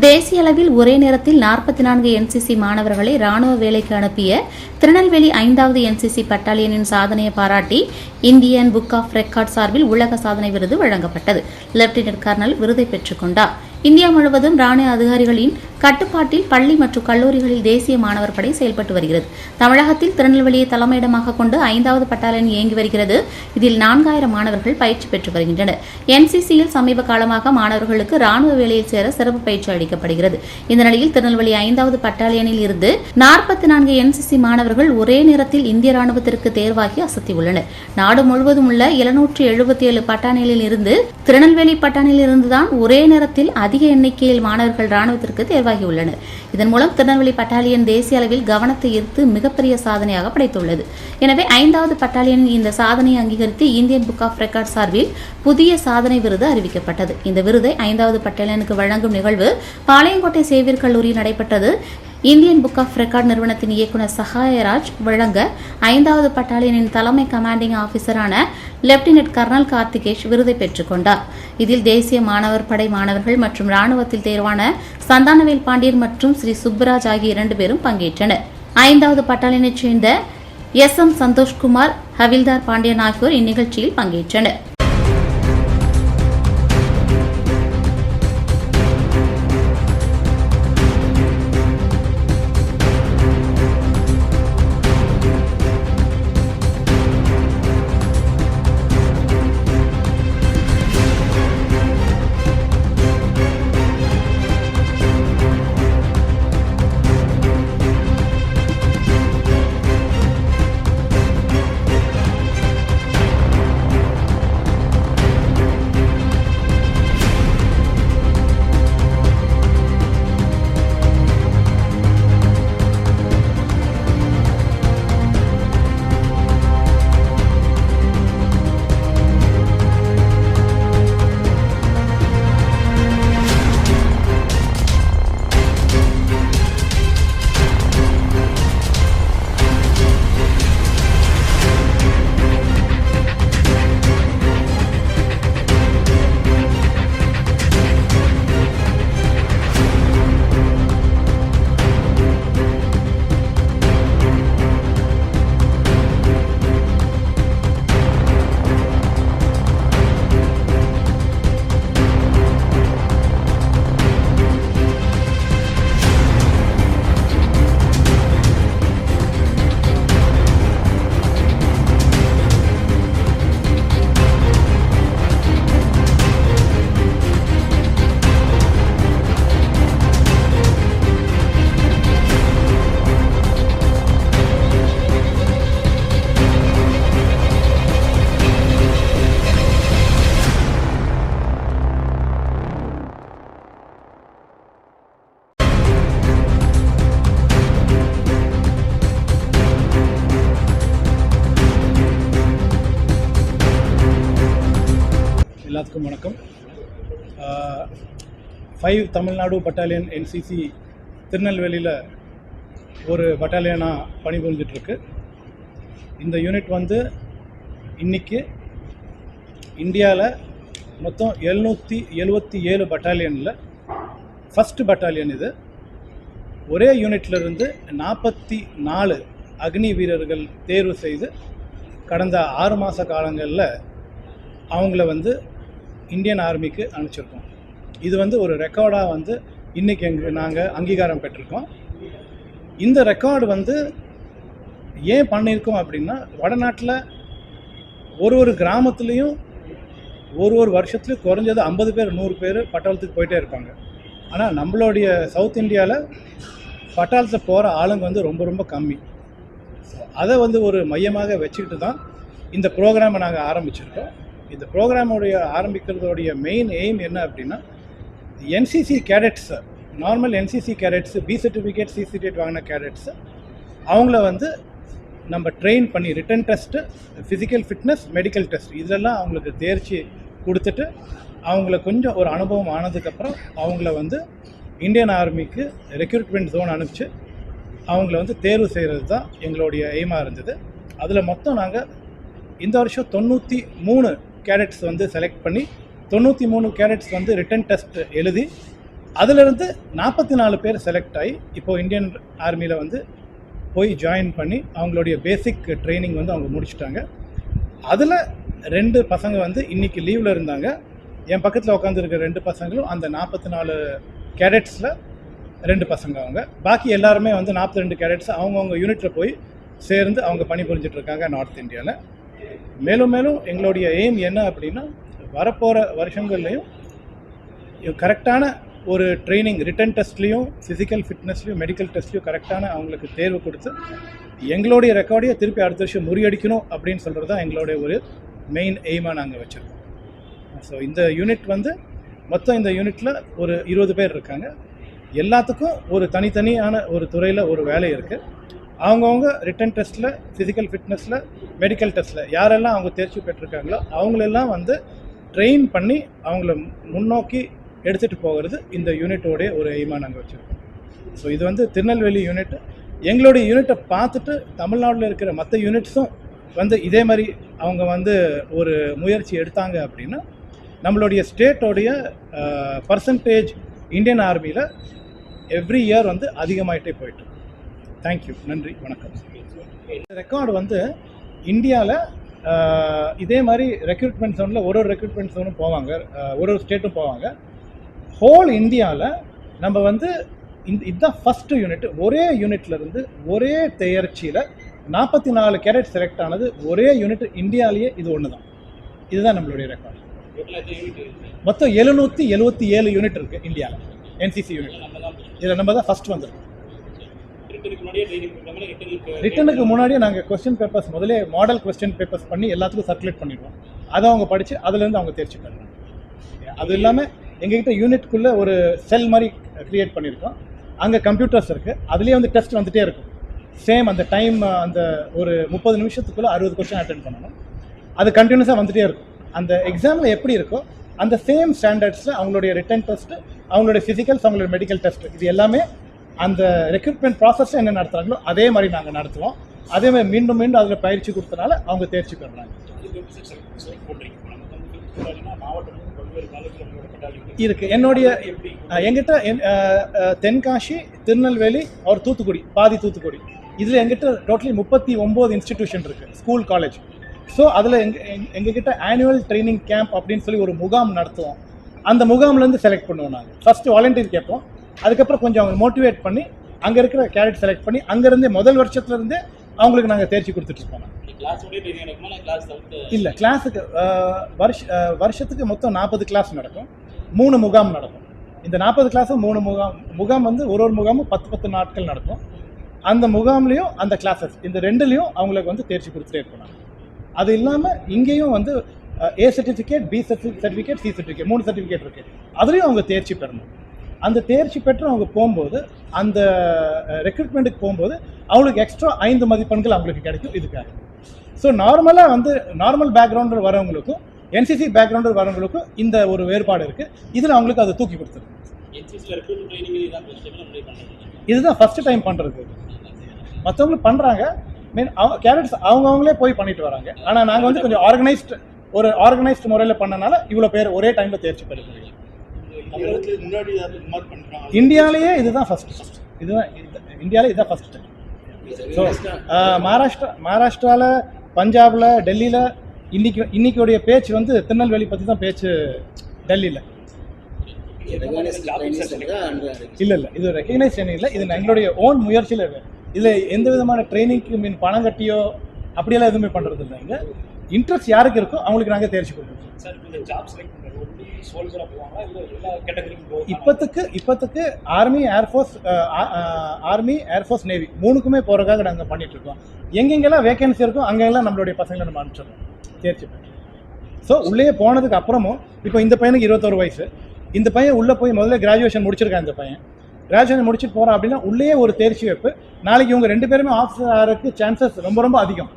தேசிய அளவில் ஒரே நேரத்தில் 44 என்சிசி மாணவர்களை ராணுவ வேலைக்கு அனுப்பிய திருநெல்வேலி 5வது என்சிசி பட்டாலியனின் சாதனையை பாராட்டி இந்தியன் புக் ஆஃப் ரெக்கார்ட் சார்பில் உலக சாதனை விருது வழங்கப்பட்டது. லெப்டினன்ட் கர்னல் விருதை பெற்றுக் கொண்டார். இந்தியா முழுவதும் ராணுவ அதிகாரிகளின் கட்டுப்பாட்டில் பள்ளி மற்றும் கல்லூரிகளில் தேசிய மாணவர் படை செயல்பட்டு வருகிறது. தமிழகத்தில் திருநெல்வேலியை தலைமையிடமாக கொண்டு 5வது பட்டாலியன் இயங்கி வருகிறது. இதில் 4000 மாணவர்கள் பயிற்சி பெற்று வருகின்றனர். என்சிசியில் சமீப காலமாக மாணவர்களுக்கு ராணுவ வேலையில் சேர சிறப்பு பயிற்சி அளிக்கப்படுகிறது. இந்த நிலையில் திருநெல்வேலி 5வது பட்டாலியனில் இருந்து 44 என்சிசி மாணவர்கள் ஒரே நேரத்தில் இந்திய ராணுவத்திற்கு தேர்வாகி அசத்தியுள்ளனர். நாடு முழுவதும் உள்ள 777 பட்டாலியனில் இருந்து திருநெல்வேலி பட்டாலியனில் இருந்துதான் ஒரே நேரத்தில் அதிக எண்ணிக்கையில் மாணவர்கள் ராணுவத்திற்கு தேர்வாகியுள்ளனர். இதன் மூலம் திருநெல்வேலி பட்டாலியன் தேசிய அளவில் கவனத்தை ஈர்த்து மிகப்பெரிய சாதனையாக படைத்துள்ளது. எனவே 5வது பட்டாலியனின் இந்த சாதனையை அங்கீகரித்து இந்தியன் புக் ஆஃப் ரெக்கார்ட் சார்பில் புதிய சாதனை விருது அறிவிக்கப்பட்டது. இந்த விருதை 5வது பட்டாலியனுக்கு வழங்கும் நிகழ்வு பாளையங்கோட்டை சேவியர் கல்லூரியில் நடைபெற்றது. இந்தியன் புக் ஆஃப் ரெக்கார்ட் நிறுவனத்தின் இயக்குநர் சகாயராஜ் வழங்க 5வது பட்டாலியனின் தலைமை கமாண்டிங் ஆபீசரான லெப்டினன்ட் கர்னல் கார்த்திகேஷ் விருதை பெற்றுக் கொண்டார். இதில் தேசிய மாணவர் படை மாணவர்கள் மற்றும் ராணுவத்தில் தேர்வான சந்தானவேல் பாண்டியன் மற்றும் ஸ்ரீ சுப்பராஜ் ஆகிய 2 பேரும் பங்கேற்றனர். 5வது பட்டாலியனைச் சேர்ந்த SM சந்தோஷ்குமார், ஹவில்தார் பாண்டியன் ஆகியோர் இந்நிகழ்ச்சியில் பங்கேற்றனர். எல்லாத்துக்கும் வணக்கம். 5 தமிழ்நாடு பட்டாலியன் என்சிசி திருநெல்வேலியில் ஒரு பட்டாலியனாக பணிபுரிஞ்சிட்ருக்கு. இந்த யூனிட் வந்து இன்றைக்கி இந்தியாவில் மொத்தம் 777 பட்டாலியனில் ஃபஸ்ட்டு பட்டாலியன் இது. ஒரே யூனிட்லேருந்து 44 அக்னி வீரர்கள் தேர்வு செய்து கடந்த 6 மாத காலங்களில் அவங்கள வந்து இந்தியன் ஆர்மிக்கு அனுப்பிச்சிருக்கோம். இது வந்து ஒரு ரெக்கார்டாக வந்து இன்றைக்கி நாங்கள் அங்கீகாரம் பெற்றிருக்கோம். இந்த ரெக்கார்டு வந்து ஏன் பண்ணியிருக்கோம் அப்படின்னா, வடநாட்டில் ஒரு கிராமத்துலேயும் ஒரு வருஷத்துலேயும் குறைஞ்சது 50 பேர் 100 பேர் பட்டாளத்துக்கு போயிட்டே இருப்பாங்க. ஆனால் நம்மளுடைய சவுத் இந்தியாவில் பட்டாளத்தில் போகிற ஆளுங்க வந்து ரொம்ப கம்மி. அதை வந்து ஒரு மையமாக வச்சுக்கிட்டு தான் இந்த ப்ரோக்ராமை நாங்கள் ஆரம்பிச்சிருக்கோம். இந்த ப்ரோக்ராமுடைய ஆரம்பிக்கிறதோடைய மெயின் எய்ம் என்ன அப்படின்னா, NCC cadets, normal NCC cadets, B certificate C certificate வாங்கின கேடட்ஸு அவங்கள வந்து நம்ம ட்ரெயின் பண்ணி written test, physical fitness, medical test இதெல்லாம் அவங்களுக்கு தேர்ச்சி கொடுத்துட்டு அவங்கள கொஞ்சம் ஒரு அனுபவம் ஆனதுக்கப்புறம் அவங்கள வந்து இந்தியன் ஆர்மிக்கு ரெக்ரூட்மெண்ட் ஜோன் அனுப்பிச்சு அவங்கள வந்து தேர்வு செய்கிறது தான் எங்களுடைய எய்மாக இருந்தது. அதில் மொத்தம் நாங்கள் இந்த வருஷம் 93 கேடட்ஸ் வந்து செலக்ட் பண்ணி 93 கேடட்ஸ் வந்து ரிட்டன் டெஸ்ட் எழுதி அதிலிருந்து 44 பேர் செலக்ட் ஆகி இப்போது இந்தியன் ஆர்மியில் வந்து போய் ஜாயின் பண்ணி அவங்களுடைய பேசிக் ட்ரைனிங் வந்து அவங்க முடிச்சிட்டாங்க. அதில் 2 பசங்க வந்து இன்றைக்கி லீவில் இருந்தாங்க. என் பக்கத்தில் உட்காந்துருக்க 2 பசங்களும் அந்த 44 கேடட்ஸில் 2 பசங்க அவங்க. பாக்கி எல்லாருமே வந்து 42 கேடட்ஸ் அவங்கவுங்க யூனிட்டில் போய் சேர்ந்து அவங்க பணிபுரிஞ்சிட்ருக்காங்க நார்த் இந்தியாவில். மேலும் மேலும் எங்களுடைய எய்ம் என்ன அப்படின்னா, வரப்போகிற வருஷங்கள்லையும் கரெக்டான ஒரு ட்ரைனிங், ரிட்டன் டெஸ்ட்லேயும் ஃபிசிக்கல் ஃபிட்னஸ்லையும் மெடிக்கல் டெஸ்ட்லையும் கரெக்டான அவங்களுக்கு தேர்வு கொடுத்து எங்களுடைய ரெக்கார்டையே திருப்பி அடுத்த வருஷம் முறியடிக்கணும் அப்படின்னு சொல்கிறது தான் எங்களுடைய ஒரு மெயின் எய்மாக நாங்கள் வச்சுருக்கோம். ஸோ இந்த யூனிட் வந்து மொத்தம் இந்த யூனிட்டில் ஒரு 20 பேர் இருக்காங்க. எல்லாத்துக்கும் ஒரு தனித்தனியான ஒரு துறையில் ஒரு வேலை இருக்குது. அவங்கவுங்க ரிட்டன் டெஸ்ட்டில், ஃபிசிக்கல் ஃபிட்னஸில், மெடிக்கல் டெஸ்ட்டில் யாரெல்லாம் அவங்க தேர்ச்சி பெற்றிருக்காங்களோ அவங்களெல்லாம் வந்து ட்ரெயின் பண்ணி அவங்கள முன்னோக்கி எடுத்துகிட்டு போகிறது இந்த யூனிட்டோடைய ஒரு எய்மாக நாங்கள் வச்சுருக்கோம். ஸோ இது வந்து திருநெல்வேலி யூனிட். எங்களுடைய யூனிட்டை பார்த்துட்டு தமிழ்நாட்டில் இருக்கிற மற்ற யூனிட்ஸும் வந்து இதே மாதிரி அவங்க வந்து ஒரு முயற்சி எடுத்தாங்க அப்படின்னா நம்மளுடைய ஸ்டேட்டோடைய பர்சன்டேஜ் இந்தியன் ஆர்மியில் எவ்ரி இயர் வந்து அதிகமாகிட்டே போயிட்டு. தேங்க்யூ, நன்றி, வணக்கம். ரெக்கார்டு வந்து இந்தியாவில் இதே மாதிரி ரெக்ரூட்மெண்ட் ஜோனில் ஒரு ரெக்ரூட்மெண்ட் ஜோனும் போவாங்க, ஒரு ஸ்டேட்டும் போவாங்க. ஹோல் இந்தியாவில் நம்ம வந்து இதுதான் ஃபஸ்ட்டு யூனிட். ஒரே யூனிட்லேருந்து ஒரே தேர்ச்சியில் 44 கேடட் செலக்ட் ஆனது ஒரே யூனிட் இந்தியாவிலேயே இது ஒன்று தான். இதுதான் நம்மளுடைய ரெக்கார்டு. மொத்தம் 777 யூனிட் இருக்குது இந்தியாவில், என்சிசி யூனிட். இதில் நம்ம தான் ஃபஸ்ட் வந்துருக்கோம். ரிட்டனுக்கு முன்னாடியே நாங்கள் கொஸ்டின் பேப்பர்ஸ் முதலே மாடல் கொஸ்டின் பேப்பர்ஸ் பண்ணி எல்லாத்துக்கும் சர்க்குலேட் பண்ணிடுவோம். அதை அவங்க படித்து அதுலேருந்து அவங்க தேர்ச்சி பெறுறாங்க. அது இல்லாமல் எங்ககிட்ட யூனிட்குள்ளே ஒரு செல் மாதிரி க்ரியேட் பண்ணியிருக்கோம். அங்கே கம்ப்யூட்டர்ஸ் இருக்குது, அதுலேயே வந்து டெஸ்ட் வந்துகிட்டே இருக்கும். சேம் அந்த டைம், அந்த ஒரு 30 நிமிஷத்துக்குள்ளே 60 கொஸ்டின் அட்டென்ட் பண்ணணும். அது கண்டினியூஸாக வந்துகிட்டே இருக்கும். அந்த எக்ஸாமில் எப்படி இருக்கோ அந்த சேம் ஸ்டாண்டர்ட்ஸில் அவங்களுடைய ரிட்டன் டெஸ்ட்டு, அவங்களுடைய ஃபிசிக்கல்ஸ், அவங்களுடைய மெடிக்கல் டெஸ்ட்டு, இது எல்லாமே அந்த ரெக்ரூட்மெண்ட் ப்ராசஸில் என்ன நடத்துகிறாங்களோ அதே மாதிரி நாங்கள் நடத்துவோம். அதே மாதிரி மீண்டும் மீண்டும் அதில் பயிற்சி கொடுத்தனால அவங்க தேர்ச்சி பெறுறாங்க. இருக்குது என்னுடைய எங்கிட்ட தென்காசி, திருநெல்வேலி, அவர் தூத்துக்குடி, பாதி தூத்துக்குடி, இதில் எங்கிட்ட டோட்டலி 39 இன்ஸ்டிடியூஷன் இருக்குது, ஸ்கூல், காலேஜ். ஸோ அதில் எங்ககிட்ட ஆனுவல் ட்ரைனிங் கேம்ப் அப்படின்னு சொல்லி ஒரு முகாம் நடத்துவோம். அந்த முகாம்லேருந்து செலக்ட் பண்ணுவோம். நாங்கள் ஃபஸ்ட்டு வாலண்டியர் கேட்போம், அதுக்கப்புறம் கொஞ்சம் அவங்க மோட்டிவேட் பண்ணி அங்கே இருக்கிற கேடட் செலக்ட் பண்ணி அங்கேருந்தே முதல் வருஷத்துலேருந்தே அவங்களுக்கு நாங்கள் தேர்ச்சி கொடுத்துட்ருப்போம். இல்லை, கிளாஸுக்கு வருஷத்துக்கு மொத்தம் 40 கிளாஸ் நடக்கும், 3 முகாம் நடக்கும். இந்த 40 கிளாஸும் 3 முகாம் வந்து ஒரு முகாமும் 10 நாட்கள் நடக்கும். அந்த முகாம்லேயும் அந்த கிளாஸஸ் இந்த 2லேயும் அவங்களுக்கு வந்து தேர்ச்சி கொடுத்துட்டே இருப்பாங்க. அது இல்லாமல் இங்கேயும் வந்து A certificate, B certificate, C certificate, 3 certificate இருக்குது. அதுலேயும் அவங்க தேர்ச்சி பெறணும். அந்த தேர்ச்சி பெற்று அவங்க போகும்போது, அந்த ரெக்ரூட்மெண்ட்டுக்கு போகும்போது அவங்களுக்கு எக்ஸ்ட்ரா 5 மதிப்பெண்கள் அவங்களுக்கு கிடைக்கும் இதுக்காக. ஸோ நார்மலாக வந்து நார்மல் பேக்ரவுண்டில் வரவங்களுக்கும் என்சிசி பேக்ரவுண்டில் வரவங்களுக்கும் இந்த ஒரு வேறுபாடு இருக்குது. இதில் அவங்களுக்கு அதை தூக்கி கொடுத்துருக்கு. இதுதான் ஃபஸ்ட்டு டைம் பண்ணுறது. மற்றவங்களும் பண்ணுறாங்க, கேடட்ஸ் அவங்கவுங்களே போய் பண்ணிட்டு வராங்க. ஆனால் நாங்கள் வந்து கொஞ்சம் ஆர்கனைஸ்டு முறையில் பண்ணனால இவ்வளோ பேர் ஒரே டைமில் தேர்ச்சி பெறுகிறோம். இந்தியாவிலேயே இதுதான் ஃபஸ்ட்டு. இதுதான் இந்தியாவிலே இதுதான் ஃபஸ்ட்டு. ஸோ மகாராஷ்டிராவில், பஞ்சாபில், டெல்லியில் இன்னைக்குடைய பேச்சு வந்து திருநெல்வேலி பற்றி தான் பேச்சு டெல்லியில். இல்லை, இது ரெகக்னைஸ் ட்ரைனிங் இல்லை, இது எங்களுடைய ஓன் முயற்சியில் இருக்குது. இதில் எந்த விதமான ட்ரைனிங்க்கு பணம் கட்டியோ அப்படியெல்லாம் எதுவுமே பண்ணுறது இல்லை. இங்கே இன்ட்ரெஸ்ட் யாருக்கு இருக்கோ அவங்களுக்கு நாங்கள் தேர்ச்சி கொடுக்குறோம். இப்போத்துக்கு ஆர்மி, ஏர்ஃபோர்ஸ், நேவி 3க்குமே போகிறதுக்காக நாங்கள் பண்ணிகிட்ருக்கோம். எங்கெங்கெல்லாம் வேகன்சி இருக்கோ அங்கெல்லாம் நம்மளுடைய பசங்களை நம்ம அனுப்பிச்சிடுறோம் தேர்ச்சி பெற்று. ஸோ உள்ளே போனதுக்கு அப்புறமும் இப்போ இந்த பையனுக்கு 21 வயசு. இந்த பையன் உள்ளே போய் முதல்ல கிராஜுவேஷன் முடிச்சிருக்கான். இந்த பையன் கிராஜுவேஷன் முடிச்சுட்டு போகிறான் அப்படின்னா உள்ளே ஒரு தேர்ச்சி வைப்பு. நாளைக்கு இவங்க 2 பேருமே ஆஃபீஸர் ஆகிறதுக்கு சான்சஸ் ரொம்ப ரொம்ப அதிகம்.